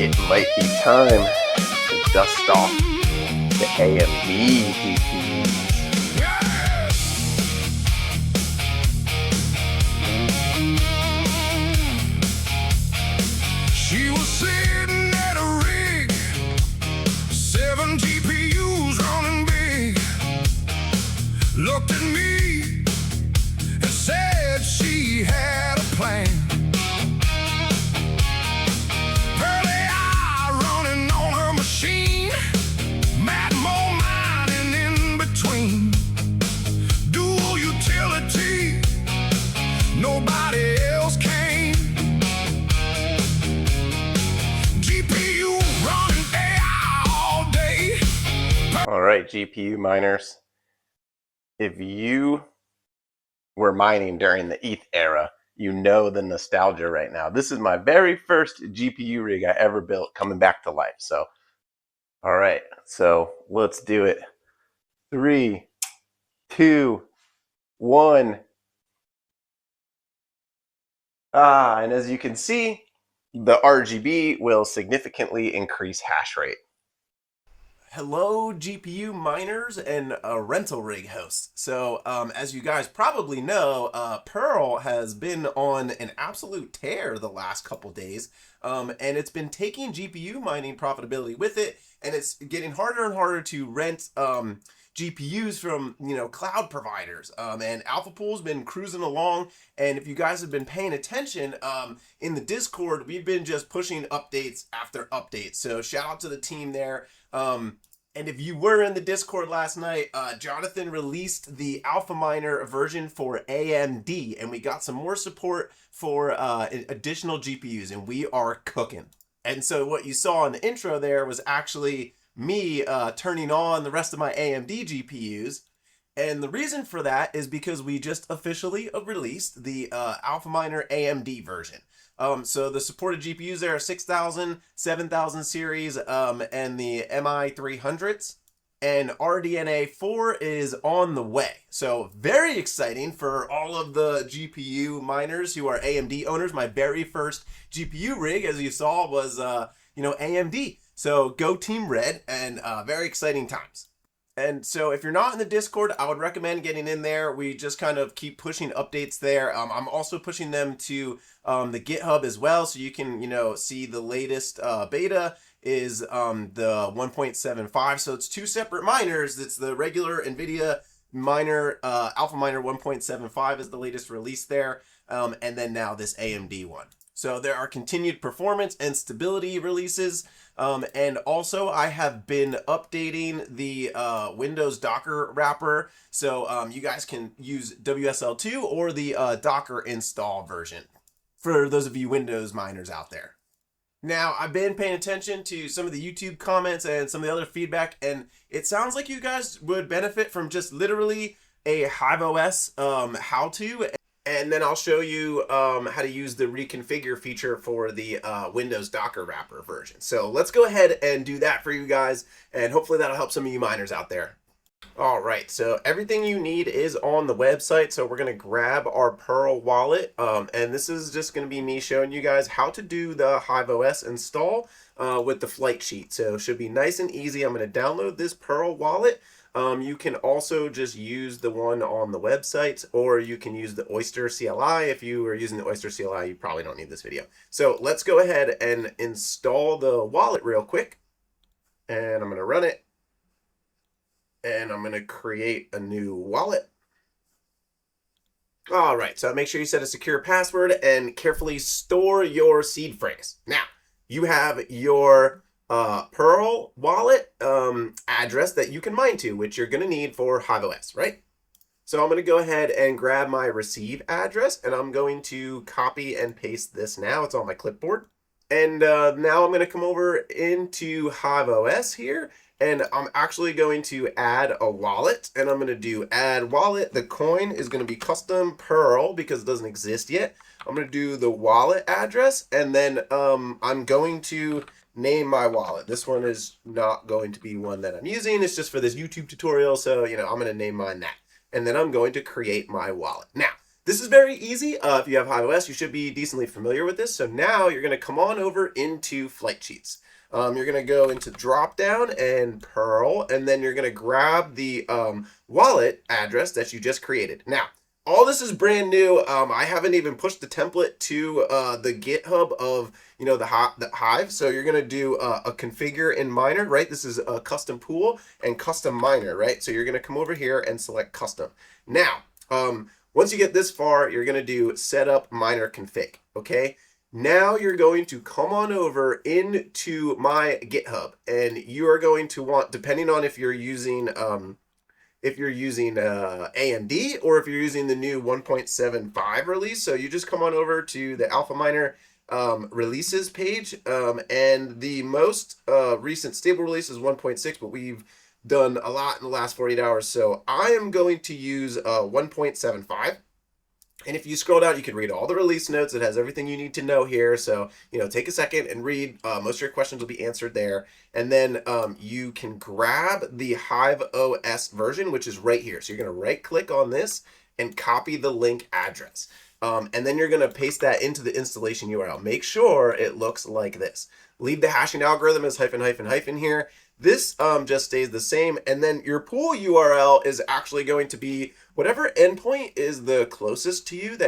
it might be time to dust off the AMD GPUs. She was sitting at a rig, 7 GPUs running big. Looked at me and said she had a plan. Early eye running on her machine, mad more mining in between. Dual utility, nobody else came. GPU running AI all day. All right, GPU miners. If you were mining during the ETH era, you know the nostalgia right now. This is my very first GPU rig I ever built coming back to life. So, all right, so let's do it. 3, 2, 1. And as you can see, the RGB will significantly increase hash rate. Hello, GPU miners and rental rig hosts. So, as you guys probably know, Pearl has been on an absolute tear the last couple days, and it's been taking GPU mining profitability with it, and it's getting harder and harder to rent GPUs from cloud providers. And AlphaPool's been cruising along, and if you guys have been paying attention, in the Discord, we've been just pushing updates after updates. So shout out to the team there. And if you were in the Discord last night, Jonathan released the AlphaMiner version for AMD, and we got some more support for additional GPUs, and we are cooking. And so what you saw in the intro there was actually me turning on the rest of my AMD GPUs. And the reason for that is because we just officially released the AlphaMiner-AMD version. So the supported GPUs there are 6000, 7000 series, and the MI300s. And RDNA 4 is on the way. So very exciting for all of the GPU miners who are AMD owners. My very first GPU rig, as you saw, was AMD. So go TeamRed, and very exciting times. And so if you're not in the Discord, I would recommend getting in there. We just kind of keep pushing updates there. I'm also pushing them to the GitHub as well, so you can see the latest beta is the 1.75. So it's two separate miners. It's the regular NVIDIA miner, AlphaMiner 1.75 is the latest release there, and then now this AMD one. So there are continued performance and stability releases. And also I have been updating the Windows Docker wrapper. So you guys can use WSL2 or the Docker install version for those of you Windows miners out there. Now, I've been paying attention to some of the YouTube comments and some of the other feedback, and it sounds like you guys would benefit from just literally a HiveOS how-to. And then I'll show you how to use the reconfigure feature for the Windows Docker wrapper version. So let's go ahead and do that for you guys, and hopefully that'll help some of you miners out there. All right, so everything you need is on the website. So we're going to grab our Pearl wallet, and this is just going to be me showing you guys how to do the HiveOS install with the flight sheet. So it should be nice and easy. I'm going to download this Pearl wallet. You can also just use the one on the website, or you can use the Oyster CLI. If you are using the Oyster CLI, you probably don't need this video. So let's go ahead and install the wallet real quick. And I'm going to run it. And I'm going to create a new wallet. All right, so make sure you set a secure password and carefully store your seed phrase. Now, you have your Pearl wallet address that you can mine to, which you're going to need for HiveOS, right? So I'm going to go ahead and grab my receive address, and I'm going to copy and paste this now. It's on my clipboard. And now I'm going to come over into HiveOS here, and I'm actually going to add a wallet, and I'm going to do add wallet. The coin is going to be custom Pearl because it doesn't exist yet. I'm going to do the wallet address, and then I'm going to name my wallet. This one is not going to be one that I'm using. It's just for this YouTube tutorial. So, I'm going to name mine that. And then I'm going to create my wallet. Now, this is very easy. If you have HiveOS, you should be decently familiar with this. So now you're going to come on over into flight sheets. You're going to go into dropdown and Perl, and then you're going to grab the wallet address that you just created. Now, all this is brand new. I haven't even pushed the template to the GitHub of the Hive. So you're going to do a configure in miner, right? This is a custom pool and custom miner, right? So you're going to come over here and select custom. Now, once you get this far, you're going to do setup miner config, okay? Now you're going to come on over into my GitHub, and you are going to want, depending on if you're using AMD or if you're using the new 1.75 release. So you just come on over to the AlphaMiner releases page, and the most recent stable release is 1.6, but we've done a lot in the last 48 hours. So I am going to use 1.75. And if you scroll down, you can read all the release notes. It has everything you need to know here. So, take a second and read. Most of your questions will be answered there. And then you can grab the HiveOS version, which is right here. So you're going to right click on this and copy the link address. And then you're going to paste that into the installation URL. Make sure it looks like this. Leave the hashing algorithm as -- here. This just stays the same. And then your pool URL is actually going to be whatever endpoint is the closest to you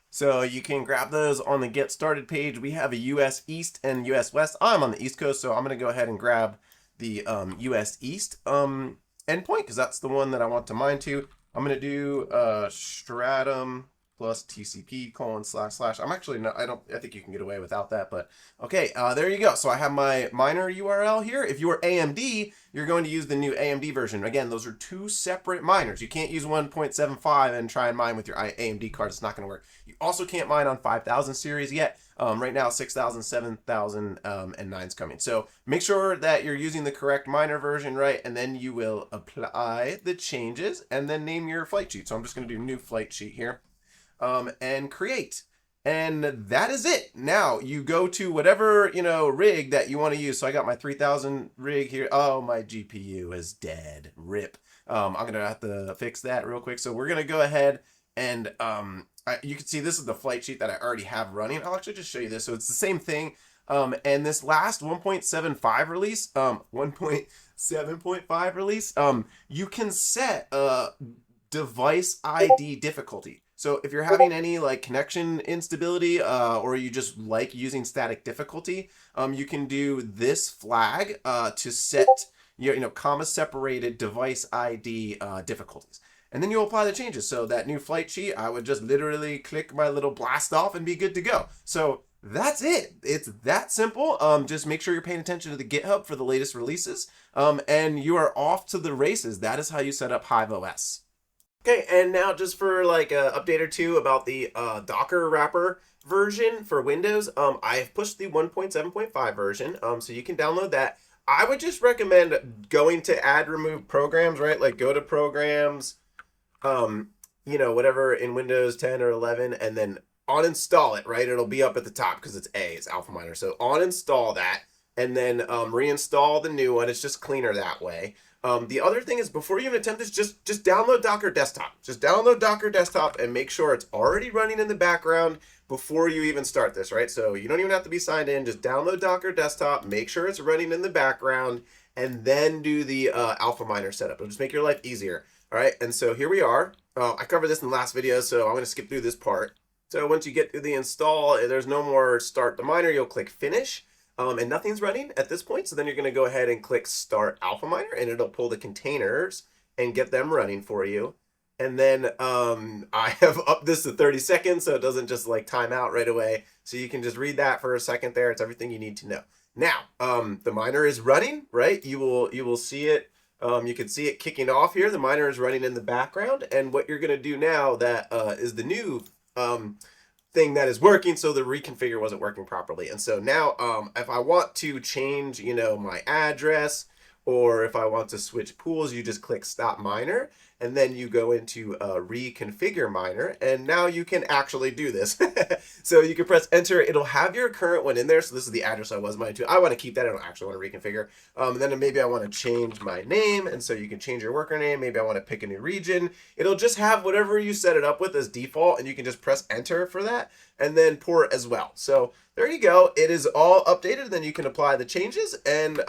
so you can grab those on the get started page. We have a US East and US West. I'm on the East Coast, so I'm going to go ahead and grab the US East endpoint because that's the one that I want to mine to. I'm going to do stratum plus TCP : // I'm actually not, I think you can get away without that, but okay, there you go. So I have my miner URL here. If you are AMD, you're going to use the new AMD version. Again, those are two separate miners. You can't use 1.75 and try and mine with your AMD card. It's not going to work. You also can't mine on 5000 series yet. Right now, 6000, 7000, and 9's coming. So make sure that you're using the correct miner version, right? And then you will apply the changes and then name your flight sheet. So I'm just going to do new flight sheet here. And create, and that is it. Now you go to whatever rig that you want to use. So I got my 3000 rig here. Oh, my GPU is dead. Rip. I'm gonna have to fix that real quick. So we're gonna go ahead and you can see this is the flight sheet that I already have running. I'll actually just show you this. So it's the same thing. And this last 1.75 release, 1.7.5 release, you can set device ID difficulty. So if you're having any connection instability or you just like using static difficulty, you can do this flag to set comma separated device ID difficulties. And then you'll apply the changes. So that new flight sheet, I would just literally click my little blast off and be good to go. So that's it. It's that simple. Just make sure you're paying attention to the GitHub for the latest releases. And you are off to the races. That is how you set up HiveOS. Okay, and now just for an update or two about the Docker wrapper version for Windows, I've pushed the 1.7.5 version, so you can download that. I would just recommend going to add remove programs, right? Go to programs, whatever in Windows 10 or 11, and then uninstall it, right? It'll be up at the top because it's AlphaMiner. So uninstall that, and then reinstall the new one. It's just cleaner that way. The other thing is, before you even attempt this, just download Docker Desktop. Just download Docker Desktop and make sure it's already running in the background before you even start this, right? So you don't even have to be signed in. Just download Docker Desktop, make sure it's running in the background, and then do the AlphaMiner setup. It'll just make your life easier, all right? And so here we are. I covered this in the last video, so I'm going to skip through this part. So once you get through the install, there's no more start the miner. You'll click finish. And nothing's running at this point. So then you're going to go ahead and click Start AlphaMiner, and it'll pull the containers and get them running for you. And then I have upped this to 30 seconds, so it doesn't just time out right away. So you can just read that for a second there. It's everything you need to know. Now, the miner is running, right? You will see it. You can see it kicking off here. The miner is running in the background. And what you're going to do now that is the new thing that is working, so the reconfigure wasn't working properly. And so now if I want to change my address, or if I want to switch pools, you just click Stop Miner, and then you go into Reconfigure Miner, and now you can actually do this. So you can press Enter. It'll have your current one in there. So this is the address I was mining to. I want to keep that. I don't actually want to reconfigure. And then maybe I want to change my name, and so you can change your worker name. Maybe I want to pick a new region. It'll just have whatever you set it up with as default, and you can just press Enter for that, and then port as well. So there you go. It is all updated. Then you can apply the changes, and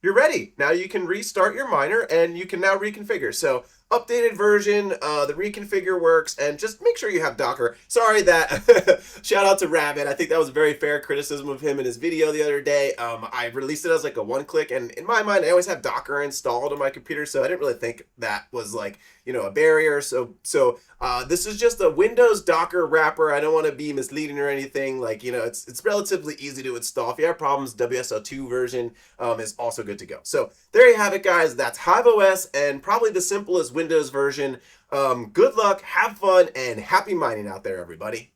you're ready. Now you can restart your miner, and you can now reconfigure. So updated version, the reconfigure works, and just make sure you have Docker. Sorry that, shout out to Rabbit. I think that was a very fair criticism of him in his video the other day. I released it as like a one-click, and in my mind, I always have Docker installed on my computer, so I didn't really think that was like, you know, a barrier. So this is just a Windows Docker wrapper. I don't want to be misleading or anything. Like, you know, it's relatively easy to install. If you have problems, WSL2 version is also good to go. So there you have it, guys. That's HiveOS, and probably the simplest Windows version. Good luck, have fun, and happy mining out there, everybody.